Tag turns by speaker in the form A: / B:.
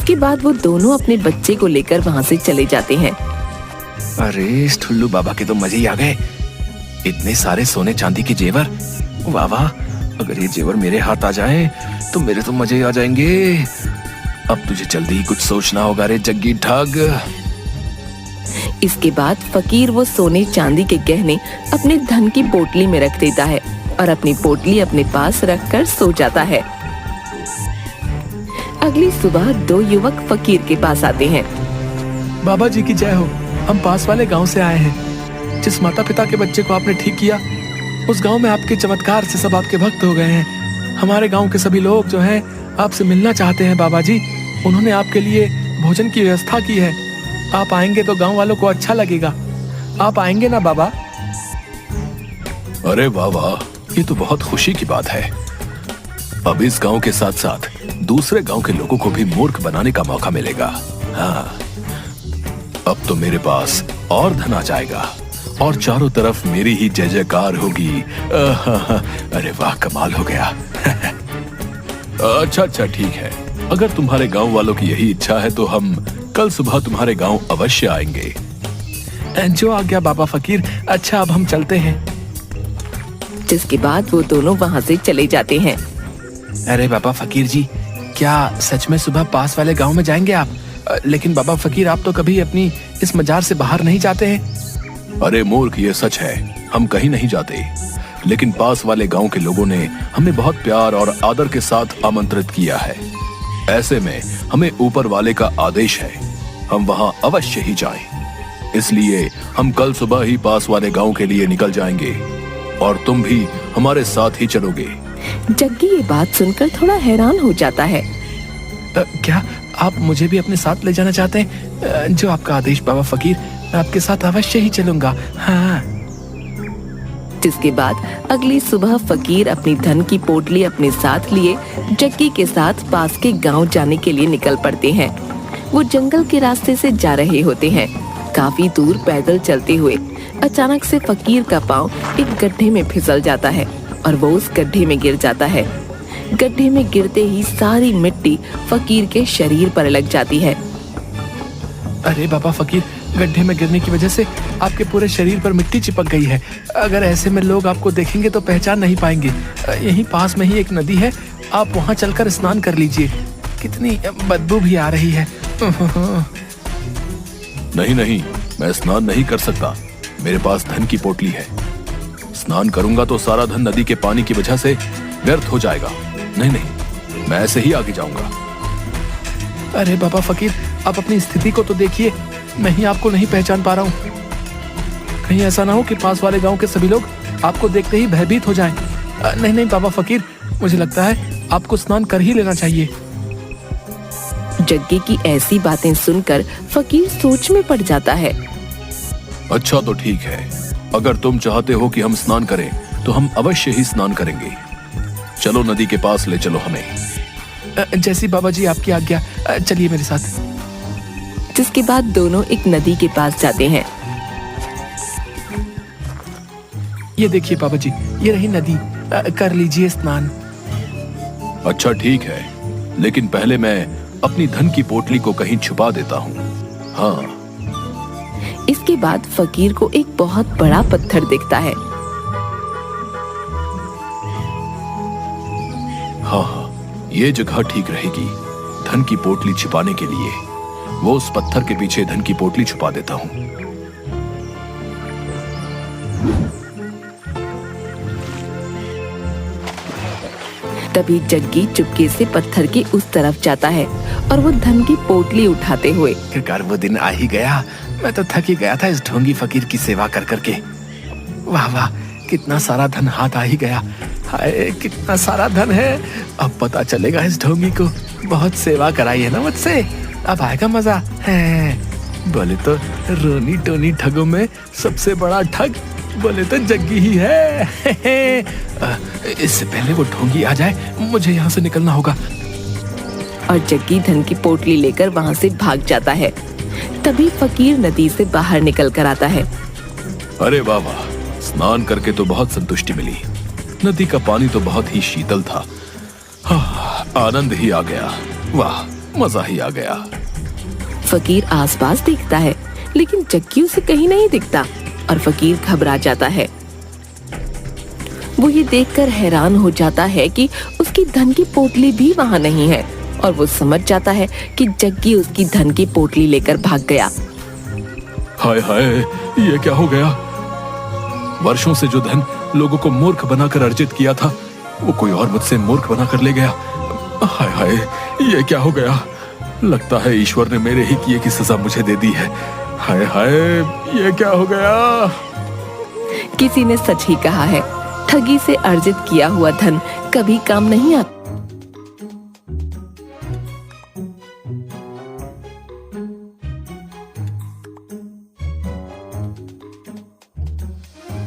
A: इसके बाद वो दोनों अपने बच्चे को लेकर वहाँ से चले जाते हैं।
B: अरे इस ठुल्लू बाबा के तो मजे ही आ गए। इतने सारे सोने चांदी के जेवर, वाह वाह। अगर ये जेवर मेरे हाथ आ जाए तो मेरे तो मजे ही आ जाएंगे। अब तुझे जल्दी ही कुछ सोचना होगा रे जग्गी ठग।
A: इसके बाद फकीर वो सोने चांदी के गहने अपने धन की पोटली में रख देता है और अपनी पोटली अपने पास रखकर सो जाता है। अगली सुबह दो युवक फकीर के पास आते हैं।
B: बाबा जी की जय हो। हम पास वाले गांव से आए हैं। जिस माता पिता के बच्चे को आपने ठीक किया, उस गांव में आपके चमत्कार से सब आपके भक्त हो गए हैं। हमारे गांव के सभी लोग जो हैं आपसे मिलना चाहते हैं बाबा जी। उन्होंने आपके लिए भोजन की व्यवस्था की है। आप आएंगे तो गांव वालों को अच्छा लगेगा। आप आएंगे ना बाबा? अरे वाह वाह, ये तो बहुत खुशी की बात है। अब इस गांव के साथ साथ दूसरे गांव के लोगों को भी मूर्ख बनाने का मौका मिलेगा। हाँ, अब तो मेरे पास और धन आ जाएगा और चारों तरफ मेरी ही जय जयकार होगी। अरे वाह, कमाल हो गया। अच्छा ठीक है। अगर तुम्हारे गांव वालों की यही इच्छा है तो हम कल सुबह तुम्हारे गांव अवश्य आएंगे। जो आज्ञा बाबा फकीर। अच्छा, अब हम चलते हैं।
A: जिसके बाद वो दोनों वहाँ से चले जाते हैं।
B: अरे बाबा फकीर जी, क्या सच में सुबह पास वाले गांव में जाएंगे आप? लेकिन बाबा फकीर, आप तो कभी अपनी इस मजार से बाहर नहीं जाते हैं। अरे मूर्ख, ये सच है। हम कहीं नहीं जाते, लेकिन पास वाले गांव के लोगों ने हमें बहुत प्यार और आदर के साथ आमंत्रित किया है। ऐसे में हमें ऊपर वाले का आदेश है, हम वहां अवश्य ही जाएं। इसलिए हम कल सुबह ही पास वाले गांव के लिए निकल जाएंगे और तुम भी हमारे साथ ही चलोगे।
A: जग्गी ये बात सुनकर थोड़ा हैरान हो जाता है।
B: क्या आप मुझे भी अपने साथ ले जाना चाहते हैं? जो आपका आदेश बाबा फकीर, मैं आपके साथ अवश्य ही चलूंगा। हाँ।
A: जिसके बाद अगली सुबह फकीर अपनी धन की पोटली अपने साथ लिए जग्गी के साथ पास के गांव जाने के लिए निकल पड़ते हैं। वो जंगल के रास्ते से जा रहे होते हैं। काफी दूर पैदल चलते हुए अचानक से फकीर का पांव एक गड्ढे में फिसल जाता है और वो उस गड्ढे में गिर जाता है। गड्ढे में गिरते ही सारी मिट्टी फकीर के शरीर पर लग जाती है।
B: अरे बाबा फकीर, गड्ढे में गिरने की वजह से आपके पूरे शरीर पर मिट्टी चिपक गई है। अगर ऐसे में लोग आपको देखेंगे तो पहचान नहीं पाएंगे। यहीं पास में ही एक नदी है, आप वहां चलकर स्नान कर लीजिए। कितनी बदबू भी आ रही है। नहीं, मैं स्नान नहीं कर सकता। मेरे पास धन की पोटली है। स्नान करूंगा तो सारा धन नदी के पानी की वजह से व्यर्थ हो जाएगा। नहीं, मैं ऐसे ही आगे जाऊंगा। अरे बाबा फकीर, आप अपनी स्थिति को तो देखिए। मैं ही आपको नहीं पहचान पा रहा हूँ। कहीं ऐसा ना हो कि पास वाले गांव के सभी लोग आपको देखते ही भयभीत हो जाएं। नहीं बाबा फकीर, मुझे लगता है आपको स्नान कर ही लेना चाहिए।
A: जग्गी की ऐसी बातें सुनकर फकीर सोच में पड़ जाता है।
B: अच्छा तो ठीक है, अगर तुम चाहते हो कि हम स्नान करें तो हम अवश्य ही स्नान करेंगे। चलो नदी के पास ले चलो हमें। जैसी बाबा जी आपकी आज्ञा। चलिए मेरे साथ।
A: जिसके बाद दोनों एक नदी के पास जाते हैं।
B: ये देखिए बाबा जी, ये रही नदी। कर लीजिए स्नान। अच्छा ठीक है, लेकिन पहले मैं अपनी धन की पोटली को कहीं छुपा देता हूँ। हाँ।
A: इसके बाद फकीर को एक बहुत बड़ा पत्थर दिखता है।
B: हाँ, ये जगह ठीक रहेगी धन की पोटली छिपाने के लिए। वो उस पत्थर के पीछे धन की पोटली छुपा देता हूँ।
A: तभी जग्गी चुपके से पत्थर के उस तरफ जाता है और वो धन की पोटली उठाते हुए।
B: आखिरकार वो दिन आ ही गया। मैं तो थक ही गया था इस ढोंगी फकीर की सेवा कर करके। वाह वाह, कितना सारा धन हाथ आ ही गया। हाय, कितना सारा धन है। अब पता चलेगा इस ढोंगी को। बहुत सेवा कराई है ना मुझसे, अब आएगा मजा है। बोले तो रोनी टोनी ठगों में सबसे बड़ा ठग बोले तो जग्गी ही है। इससे पहले वो ढोंगी आ जाए, मुझे यहाँ से निकलना होगा।
A: और जग्गी धन की पोटली लेकर वहाँ से भाग जाता है। तभी फकीर नदी से बाहर निकल कर आता है।
B: अरे वाह वाह, स्नान करके तो बहुत संतुष्टि मिली। नदी का पानी तो बहुत ही शीतल था। आनंद ही आ गया। वाह, मजा ही आ गया।
A: फकीर आसपास देखता है लेकिन जग्गी उसे कहीं नहीं दिखता और फकीर घबरा जाता है। वो ये देखकर हैरान हो जाता है कि उसकी धन की पोटली भी वहाँ नहीं है और वो समझ जाता है कि जग्गी उसकी धन की पोटली लेकर भाग गया।
B: हाय हाय, ये क्या हो गया? वर्षों से जो धन लोगों को मूर्ख बनाकर अर्जित किया था, वो कोई और मुझसे मूर्ख बनाकर ले गया। हाय हाय, ये क्या हो गया? लगता है ईश्वर ने मेरे ही किए की सजा मुझे दे दी है। हाय हाय, ये क्या हो गया?
A: किसी ने सच ही कहा है, ठगी से अर्जित किया हुआ धन कभी काम नहीं आता।